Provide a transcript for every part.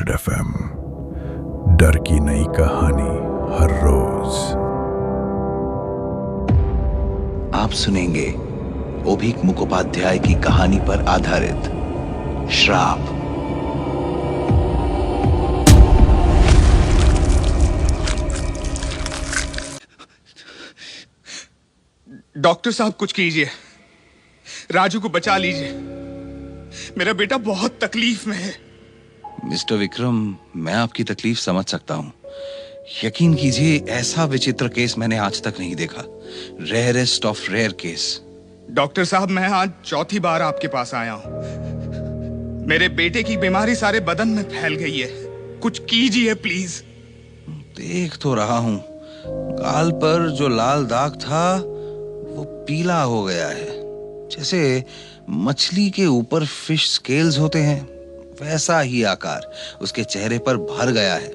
Unlimited FM, डर की नई कहानी हर रोज। आप सुनेंगे ओभिक मुखोपाध्याय की कहानी पर आधारित श्राप। डॉक्टर साहब, कुछ कीजिए, राजू को बचा लीजिए। मेरा बेटा बहुत तकलीफ में है। मिस्टर विक्रम, मैं आपकी तकलीफ समझ सकता हूं। यकीन कीजिए, ऐसा विचित्र केस मैंने आज तक नहीं देखा। Rarest of rare case. Doctor साहब, मैं आज चौथी बार आपके पास आया हूं। मेरे बेटे की बीमारी सारे बदन में फैल गई है। कुछ कीजिए प्लीज। देख तो रहा हूं, गाल पर जो लाल दाग था वो पीला हो गया है। जैसे मछली के ऊपर फिश स्केल्स होते हैं, वैसा ही आकार उसके चेहरे पर भर गया है।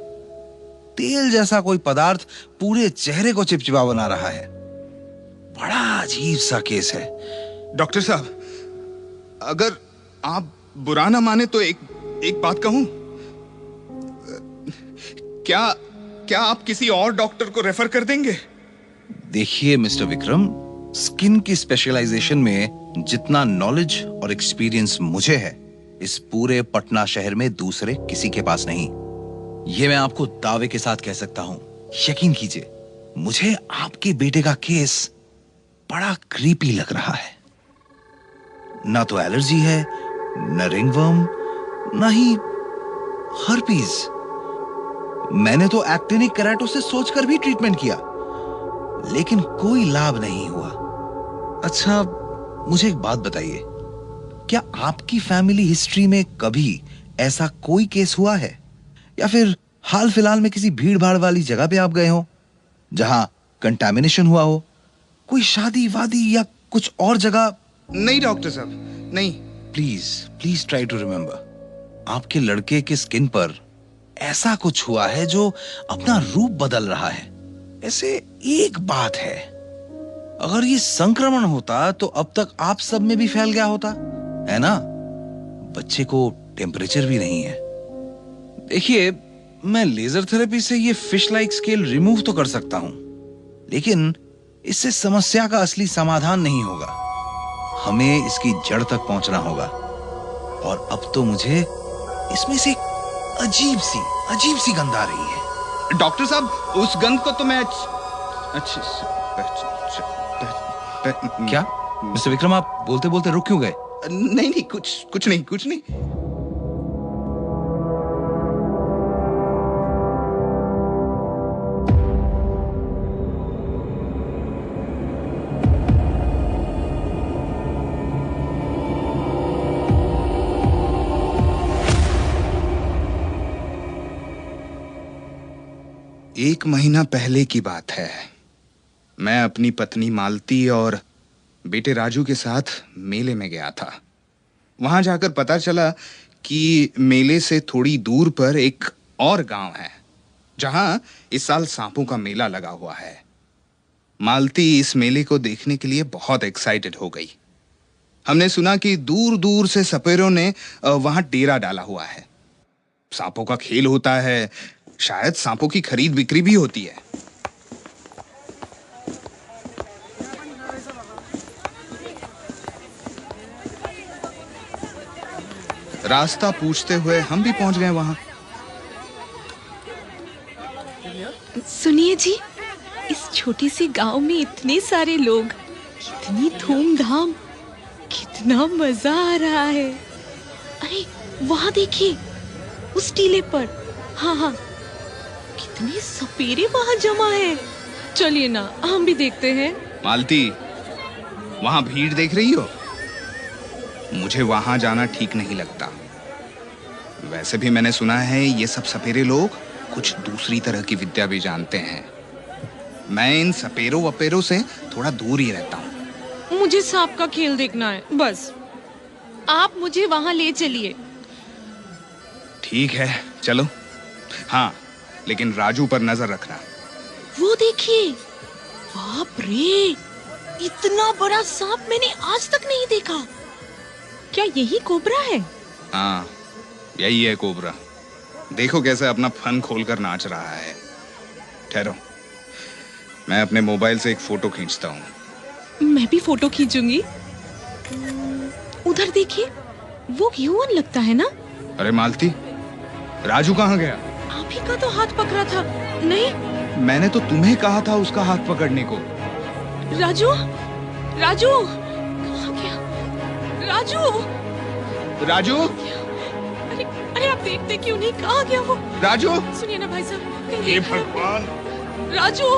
तेल जैसा कोई पदार्थ पूरे चेहरे को चिपचिपा बना रहा है। बड़ा अजीब सा केस है। डॉक्टर साहब, अगर आप बुरा ना माने तो एक बात कहूं। क्या आप किसी और डॉक्टर को रेफर कर देंगे? देखिए मिस्टर विक्रम, स्किन की स्पेशलाइजेशन में जितना नॉलेज और एक्सपीरियंस मुझे है, इस पूरे पटना शहर में दूसरे किसी के पास नहीं। यह मैं आपको दावे के साथ कह सकता हूं। यकीन कीजिए, मुझे आपके बेटे का केस बड़ा क्रीपी लग रहा है। ना तो एलर्जी है, न रिंगवर्म, ना ही हर्पीज। मैंने तो एक्टिनिक केराटोसिस सोचकर भी ट्रीटमेंट किया, लेकिन कोई लाभ नहीं हुआ। अच्छा, मुझे एक बात बताइए, क्या आपकी फैमिली हिस्ट्री में कभी ऐसा कोई केस हुआ है, या फिर हाल फिलहाल में किसी भीड़ भाड़ वाली जगह पे आप गए हो जहां कंटामिनेशन हुआ हो? कोई शादी वादी या कुछ और जगह? नहीं डॉक्टर साहब, नहीं। Please try to remember. आपके लड़के के स्किन पर ऐसा कुछ हुआ है जो अपना रूप बदल रहा है। ऐसे एक बात है, अगर ये संक्रमण होता तो अब तक आप सब में भी फैल गया होता, है ना? बच्चे को टेम्परेचर भी नहीं है। देखिए, मैं लेजर थेरेपी से ये फिश लाइक स्केल रिमूव तो कर सकता हूं, लेकिन इससे समस्या का असली समाधान नहीं होगा। हमें इसकी जड़ तक पहुंचना होगा। और अब तो मुझे इसमें से अजीब सी गंध आ रही है। डॉक्टर साहब, उस गंध को तो मैं क्या मिस्टर विक्रम, आप बोलते बोलते रुक क्यों गए? नहीं, कुछ नहीं। एक महीना पहले की बात है। मैं अपनी पत्नी मालती और बेटे राजू के साथ मेले में गया था। वहां जाकर पता चला कि मेले से थोड़ी दूर पर एक और गांव है जहां इस साल सांपों का मेला लगा हुआ है। मालती इस मेले को देखने के लिए बहुत एक्साइटेड हो गई। हमने सुना कि दूर दूर से सपेरों ने वहां डेरा डाला हुआ है। सांपों का खेल होता है, शायद सांपों की खरीद बिक्री भी होती है। रास्ता पूछते हुए हम भी पहुंच गए वहां। सुनिए जी, इस छोटी सी गांव में इतने सारे लोग, कितनी धूमधाम, कितना मजा आ रहा है। अरे वहां देखिए, उस टीले पर। हाँ, कितने सपेरे वहां जमा है। चलिए ना, हम भी देखते हैं। मालती, वहां भीड़ देख रही हो? मुझे वहां जाना ठीक नहीं लगता। वैसे भी मैंने सुना है ये सब सपेरे लोग कुछ दूसरी तरह की विद्या भी जानते हैं। मैं इन सपेरों वपेरों से थोड़ा दूर ही रहता हूँ। मुझे सांप का खेल देखना है, बस। आप मुझे वहां ले चलिए। ठीक है, चलो। हाँ, लेकिन राजू पर नजर रखना। वो देखिए, बाप रे, इतना बड़ा सांप मैंने आज तक नहीं देखा। क्या यही कोबरा है? हाँ, यही है कोबरा। देखो कैसे अपना फन खोलकर नाच रहा है। ठहरो, मैं अपने मोबाइल से एक फोटो खींचता हूँ। मैं भी फोटो खींचूंगी। उधर देखिए, वो युवन लगता है ना? अरे मालती, राजू कहाँ गया? आप ही का तो हाथ पकड़ा था। नहीं, मैंने तो तुम्हें कहा था उसका हाथ पकड़ने को। राजू, राजू कहाँ गया? राजू, राजू, अरे अरे आप देखते क्यों नहीं? कहाँ गया वो? राजू, सुनिए ना भाई साहब, कहीं हे देखा है? भगवान, राजू,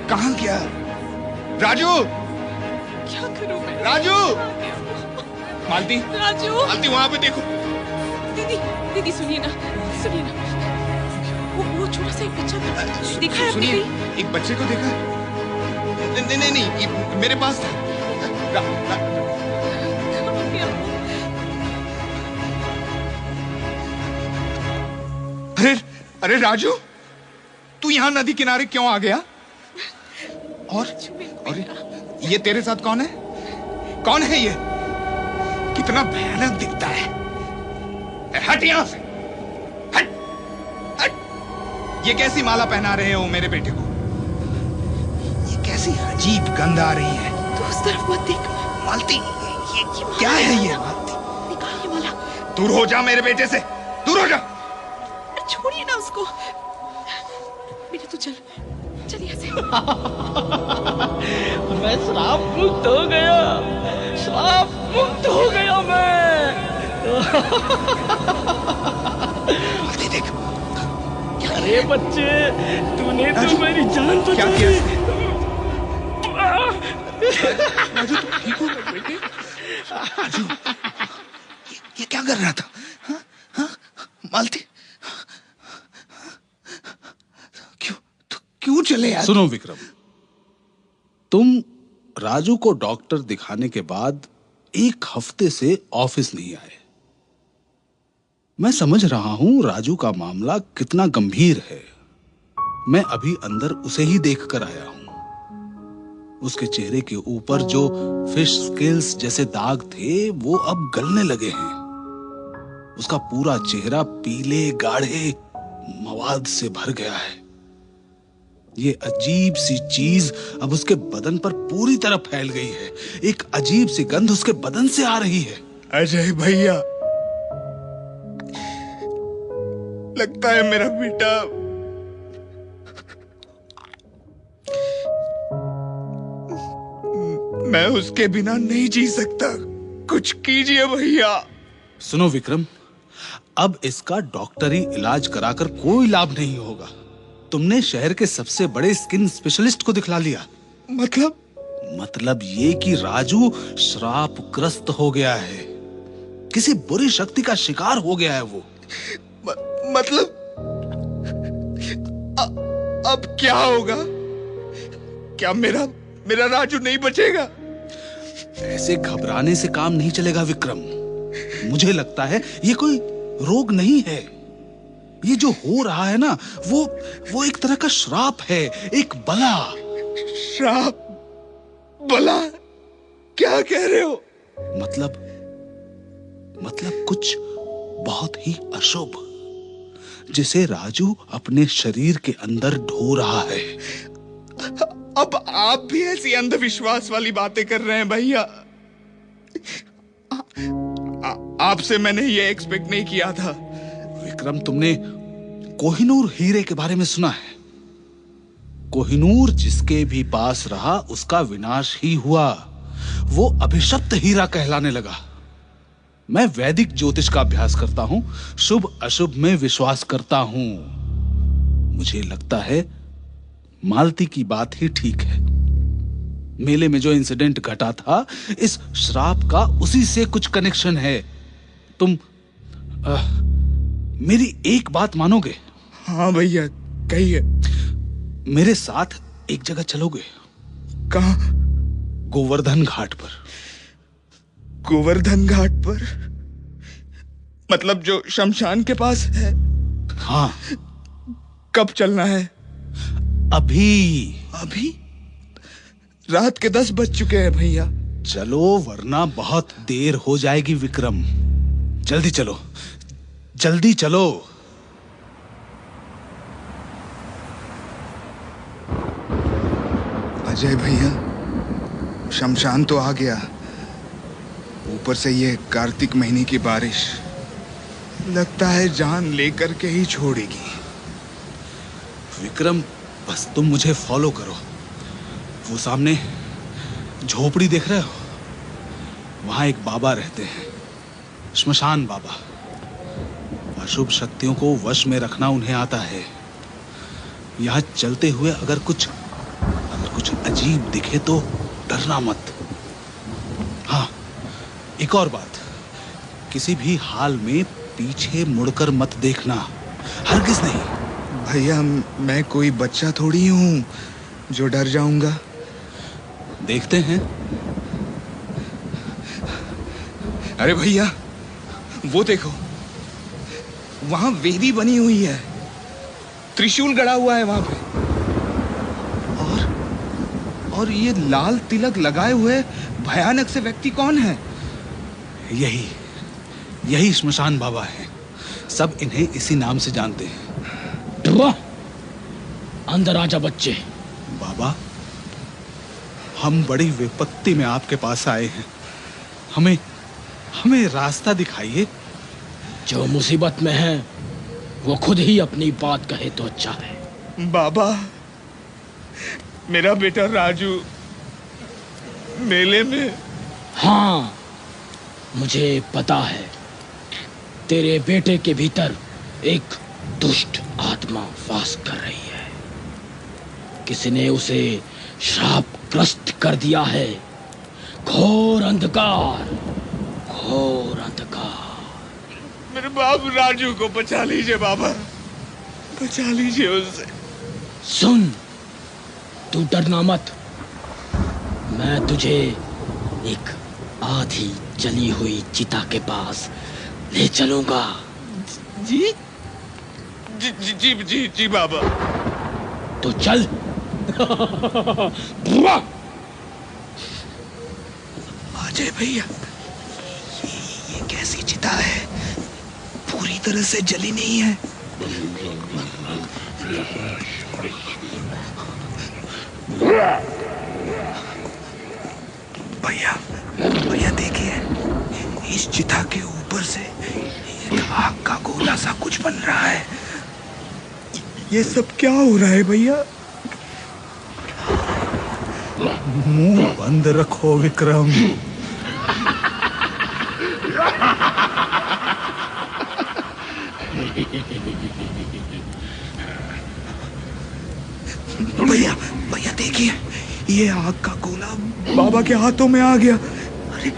कहाँ गया? राजू, क्या करूं मैं? राजू, कहाँ गया वो? मालती, राजू, मालती वहाँ पे देखो। दीदी, दीदी सुनिए ना, सुनिए ना, वो छोटा सा एक बच्चा था, देखा है आपने सुनिए, कहीं? एक बच्चे को देखा है? नहीं नहीं नहीं, ये मेरे पास था। कहाँ गया वो? अरे अरे राजू, तू यहाँ नदी किनारे क्यों आ गया? और ये तेरे साथ कौन है? कौन है ये? कितना भयानक दिखता है। हट यहाँ से, हट, हट। ये कैसी माला पहना रहे हो मेरे बेटे को? ये कैसी अजीब गंध आ रही है। तो उस तरफ मत देख मालती, ये क्या है ये? मालती, निकाल ये माला। दूर हो जा मेरे बेटे से, दूर हो जा। छोड़िए ना उसको। बेटा तू चल, चल यहाँ से। मैं श्राप मुक्त हो गया, श्राप मुक्त हो गया मैं। मालती देख, अरे बच्चे, तूने तो मेरी जान क्या बचाई। किया? राजू तुम ठीक हो गए बेटे? राजू, ये क्या कर रहा था? हाँ? हाँ? मालती, क्यों चले यार? सुनो विक्रम, तुम राजू को डॉक्टर दिखाने के बाद एक हफ्ते से ऑफिस नहीं आए। मैं समझ रहा हूं राजू का मामला कितना गंभीर है। मैं अभी अंदर उसे ही देख कर आया हूं। उसके चेहरे के ऊपर जो फिश स्केल्स जैसे दाग थे वो अब गलने लगे हैं। उसका पूरा चेहरा पीले गाढ़े मवाद से भर गया है। ये अजीब सी चीज अब उसके बदन पर पूरी तरह फैल गई है। एक अजीब सी गंध उसके बदन से आ रही है। अजय भैया, लगता है मेरा बेटा मैं उसके बिना नहीं जी सकता। कुछ कीजिए भैया। सुनो विक्रम, अब इसका डॉक्टरी इलाज कराकर कोई लाभ नहीं होगा। तुमने शहर के सबसे बड़े स्किन स्पेशलिस्ट को दिखला लिया। मतलब ये कि राजू श्रापग्रस्त हो गया है। किसी बुरी शक्ति का शिकार हो गया है वो। मतलब अब क्या होगा? क्या मेरा राजू नहीं बचेगा? ऐसे घबराने से काम नहीं चलेगा विक्रम। मुझे लगता है ये कोई रोग नहीं है। ये जो हो रहा है ना, वो एक तरह का श्राप है, एक बला। श्राप? बला? क्या कह रहे हो? मतलब कुछ बहुत ही अशुभ, जिसे राजू अपने शरीर के अंदर ढो रहा है। अब आप भी ऐसी अंधविश्वास वाली बातें कर रहे हैं भैया। आपसे मैंने ये एक्सपेक्ट नहीं किया था। विक्रम, तुमने कोहिनूर हीरे के बारे में सुना है? कोहिनूर जिसके भी पास रहा उसका विनाश ही हुआ। वो अभिशप्त हीरा कहलाने लगा। मैं वैदिक ज्योतिष का अभ्यास करता हूं, शुभ अशुभ में विश्वास करता हूं। मुझे लगता है मालती की बात ही ठीक है। मेले में जो इंसिडेंट घटा था, इस श्राप का उसी से कुछ कनेक्शन है। तुम मेरी एक बात मानोगे? हाँ भैया, कहिए। मेरे साथ एक जगह चलोगे? कहाँ? गोवर्धन घाट पर। गोवर्धन घाट पर? मतलब जो शमशान के पास है? हाँ। कब चलना है? अभी? रात के 10 बज चुके हैं भैया। चलो, वरना बहुत देर हो जाएगी विक्रम। जल्दी चलो, जल्दी चलो। अजय भैया, शमशान तो आ गया, ऊपर से ये कार्तिक महीने की बारिश लगता है जान लेकर के ही छोड़ेगी। विक्रम, बस तुम मुझे फॉलो करो। वो सामने झोपड़ी देख रहे हो? वहां एक बाबा रहते हैं, श्मशान बाबा। अशुभ शक्तियों को वश में रखना उन्हें आता है। यहाँ चलते हुए अगर कुछ अजीब दिखे तो डरना मत। हाँ, एक और बात, किसी भी हाल में पीछे मुड़कर मत देखना, हरगिज नहीं। भैया, मैं कोई बच्चा थोड़ी हूँ जो डर जाऊंगा। देखते हैं। अरे भैया, वो देखो, वहां वेदी बनी हुई है, त्रिशूल गड़ा हुआ है वहां पे। और ये लाल तिलक लगाए हुए भयानक से व्यक्ति कौन है? यही श्मशान बाबा है। सब इन्हें इसी नाम से जानते हैं। वाह, अंदर आजा बच्चे। बाबा, हम बड़ी विपत्ति में आपके पास आए हैं, हमें रास्ता दिखाइए। जो मुसीबत में है वो खुद ही अपनी बात कहे तो अच्छा है। बाबा, मेरा बेटा राजू मेले में। हाँ, मुझे पता है, तेरे बेटे के भीतर एक दुष्ट आत्मा वास कर रही है। किसी ने उसे श्रापग्रस्त कर दिया है। घोर अंधकार, घोर अंधकार। मेरे बाप राजू को बचा लीजिए बाबा, बचा लीजिए उससे। सुन, तू डरना मत। मैं तुझे एक आधी जली हुई चिता के पास ले चलूंगा। जी जी जी जी जी, जी बाबा। तो चल। अजय भैया, ये कैसी चिता है? पूरी तरह से जली नहीं है। भैया देखिए, इस चिता के ऊपर से एक आग का गोला सा कुछ बन रहा है। ये सब क्या हो रहा है भैया? मुंह बंद रखो विक्रम। भैया देखिए, ये आग का गोला बाबा के हाथों में आ गया। अरे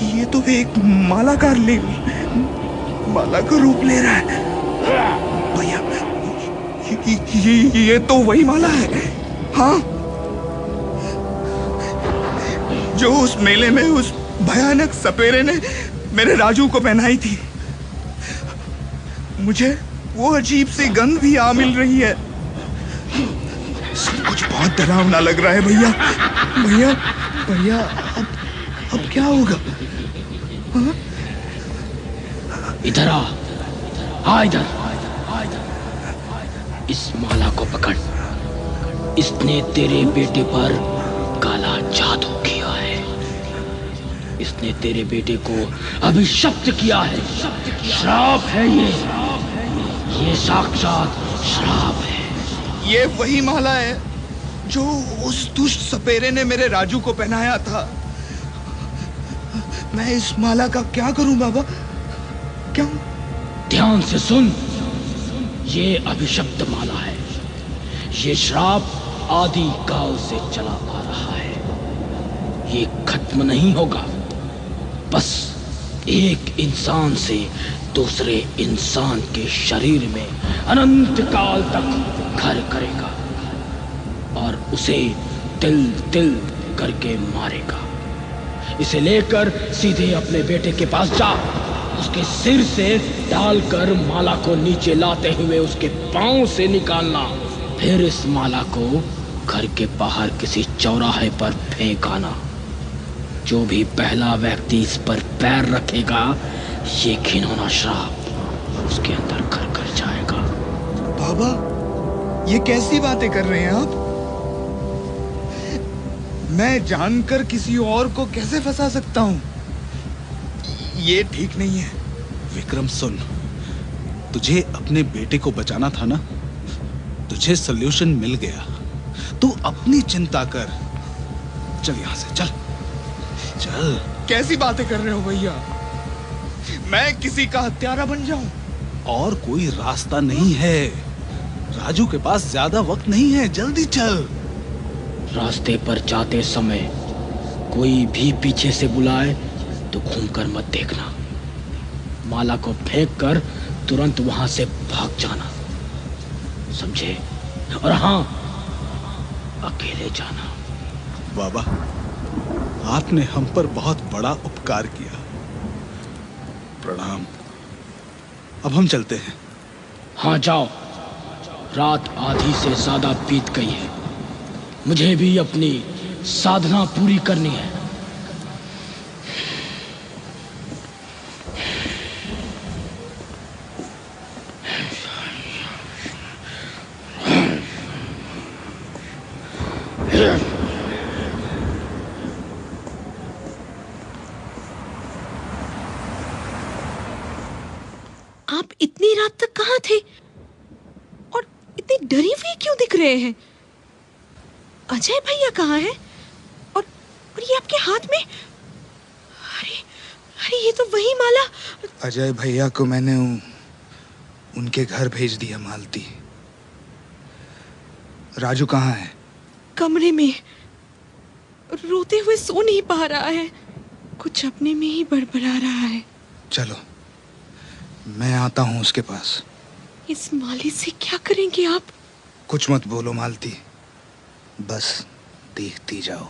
ये तो एक माला का रूप ले रहा है। भैया, ये तो वही माला है। हाँ, जो उस मेले में उस भयानक सपेरे ने मेरे राजू को पहनाई थी। मुझे वो अजीब सी गंध भी आ मिल रही है। सब कुछ बहुत डरावना लग रहा है भैया। भैया भैया, अब क्या होगा? हाँ? इधर आ इधर। इस माला को पकड़। इसने तेरे बेटे पर काला जादू किया है। इसने तेरे बेटे को अभिशप्त किया है। श्राप है ये साक्षात श्राप है। ये वही माला है जो उस दुष्ट सपेरे ने मेरे राजू को पहनाया था। मैं इस माला का क्या करूं बाबा? क्या? ध्यान से सुन, ये अभिशप्त माला है। ये श्राप आदि काल से चला आ रहा है। ये खत्म नहीं होगा, बस एक इंसान से दूसरे इंसान के शरीर में अनंत काल तक घर करेगा और उसे तिल तिल करके मारेगा। इसे लेकर सीधे अपने बेटे के पास जा। उसके सिर से डालकर माला को नीचे लाते हुए उसके पांव से निकालना। फिर इस माला को घर के बाहर किसी चौराहे पर फेंक आना। जो भी पहला व्यक्ति इस पर पैर रखेगा ये घिनौना श्राप उसके अंदर घर कर जाएगा। बाबा, ये कैसी बातें कर रहे हैं आप? मैं जानकर किसी और को कैसे फंसा सकता हूं? ये ठीक नहीं है। विक्रम सुन, तुझे अपने बेटे को बचाना था ना, तुझे सॉल्यूशन मिल गया। तू अपनी चिंता कर। चल यहां से, चल चल। कैसी बातें कर रहे हो भैया? मैं किसी का हत्यारा बन जाऊं? और कोई रास्ता नहीं है। राजू के पास ज्यादा वक्त नहीं है, जल्दी चल। रास्ते पर जाते समय कोई भी पीछे से बुलाए तो घूमकर मत देखना। माला को फेंक कर तुरंत वहां से भाग जाना, समझे? और हाँ, अकेले जाना। बाबा, आपने हम पर बहुत बड़ा उपकार किया। प्रणाम। अब हम चलते हैं। हाँ जाओ, रात आधी से ज्यादा बीत गई है। मुझे भी अपनी साधना पूरी करनी है। आप इतनी रात तक कहाँ थे? और इतनी डरी हुई क्यों दिख रहे हैं? अजय भैया कहाँ हैं? और ये आपके हाथ में? अरे अरे, ये तो वही माला। अजय भैया को मैंने उनके घर भेज दिया मालती। राजू कहाँ है? कमरे में रोते हुए सो नहीं पा रहा है, कुछ अपने में ही बड़बड़ा रहा है। चलो, मैं आता हूं उसके पास। इस माली से क्या करेंगे आप? कुछ मत बोलो मालती, बस देखती जाओ।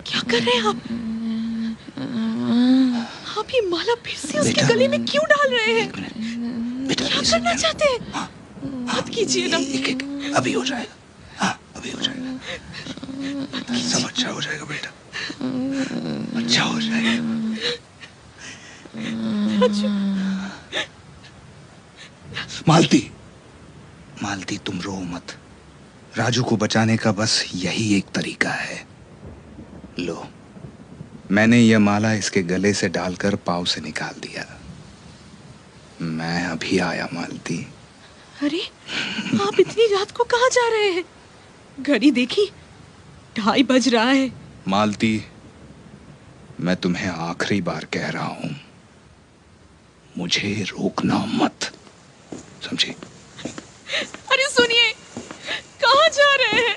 क्या कर रहे हैं आप? आप ये माला फिर से उसके गले में क्यों डाल रहे हैं? क्या करना चाहते हैं? मत कीजिए ना। अभी हो जाएगा। हाँ, अभी हो जाएगा। सब अच्छा हो जाएगा बेटा, अच्छा हो जाएगा। मालती, मालती तुम रो मत। राजू को बचाने का बस यही एक तरीका है। लो, मैंने यह माला इसके गले से डालकर पाँव से निकाल दिया। मैं अभी आया मालती। अरे, आप इतनी रात को कहाँ जा रहे हैं? घड़ी देखी, 2:30 बज रहा है। मालती, मैं तुम्हें आखिरी बार कह रहा हूं, मुझे रोकना मत, समझे? अरे सुनिए, कहाँ जा रहे हैं?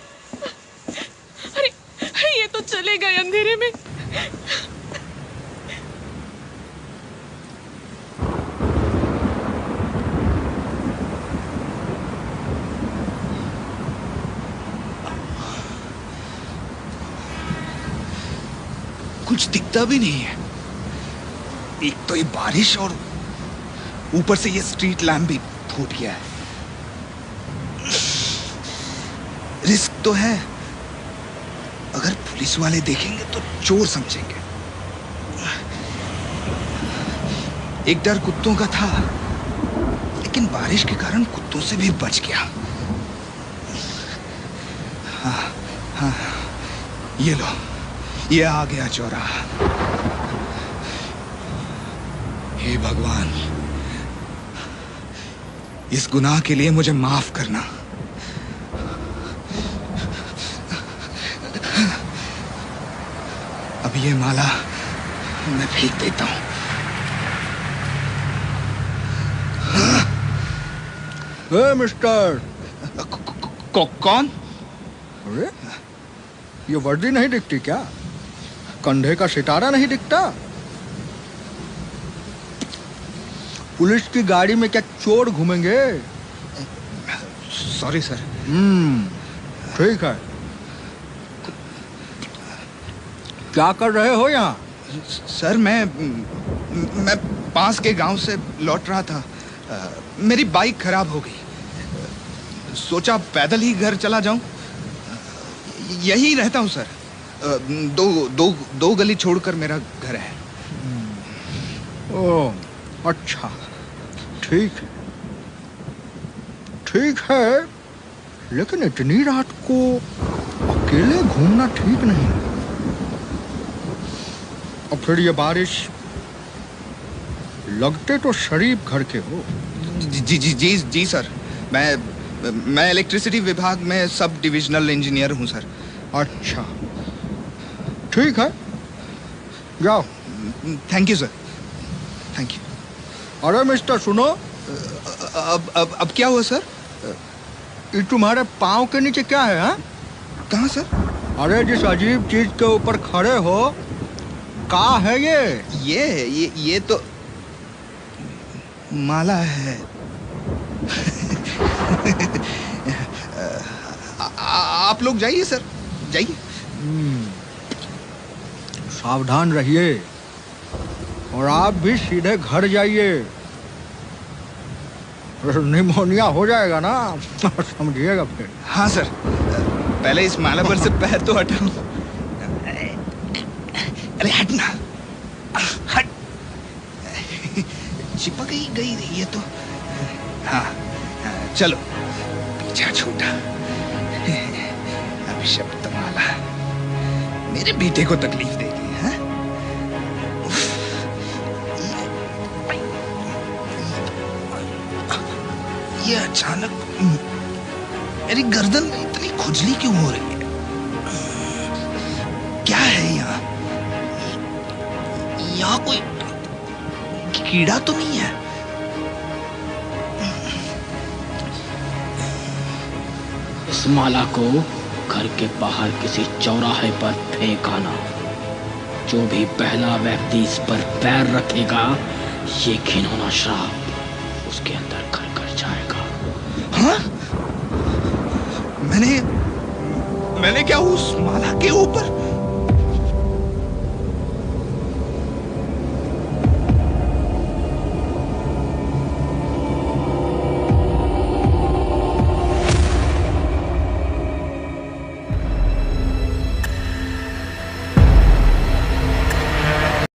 अरे ये तो चले गए अंधेरे में। कुछ दिखता भी नहीं है। एक तो ये बारिश और ऊपर से ये स्ट्रीट लैम्प भी फूट गया है। रिस्क तो है, अगर पुलिस वाले देखेंगे तो चोर समझेंगे। एक डर कुत्तों का था, लेकिन बारिश के कारण कुत्तों से भी बच गया। हाँ, हाँ, ये लो, ये आ गया चौराहा। हे भगवान, इस गुनाह के लिए मुझे माफ करना। अब ये माला मैं फेंक देता हूं। मिस्टर, कौन? अरे ये वर्दी नहीं दिखती क्या? कंधे का सितारा नहीं दिखता? पुलिस की गाड़ी में क्या चोर घूमेंगे? Sorry sir. ठीक है। क्या कर रहे हो यहाँ? सर, मैं पास के गांव से लौट रहा था। मेरी बाइक खराब हो गई, सोचा पैदल ही घर चला जाऊं। यही रहता हूं सर। दो गली छोड़कर मेरा घर है। ओह अच्छा, ठीक है ठीक है, लेकिन इतनी रात को अकेले घूमना ठीक नहीं। और फिर ये बारिश, लगते तो शरीफ घर के हो। जी जी जी जी सर, मैं इलेक्ट्रिसिटी विभाग में सब डिविजनल इंजीनियर हूँ सर। अच्छा ठीक है, जाओ। Thank you sir, thank you. अरे मिस्टर सुनो, अब क्या हुआ सर? ये तुम्हारे पाँव के नीचे क्या है? हाँ, कहाँ सर? अरे जिस अजीब चीज के ऊपर खड़े हो, क्या है ये तो माला है। आप लोग जाइए सर, जाइए। सावधान रहिए और आप भी सीधे घर जाइए, निमोनिया हो जाएगा ना, समझिएगा फिर। हाँ सर, पहले इस माला पर से पैर तो हटाओ। अरे हटना, हट। चिपक ही गई ये तो। हाँ चलो, पीछा छूटा। अभिशप्त माला मेरे बेटे को तकलीफ देगी। हाँ? ये अचानक मेरी गर्दन में इतनी खुजली क्यों हो रही है? क्या है यहाँ? यहाँ कोई कीड़ा तो नहीं है? इस माला को घर के बाहर किसी चौराहे पर फेंक आना। जो भी पहला व्यक्ति इस पर पैर रखेगा, ये घिनौना श्राप उसके अंदर घर कर जाएगा। हाँ? मैंने क्या उस माला के ऊपर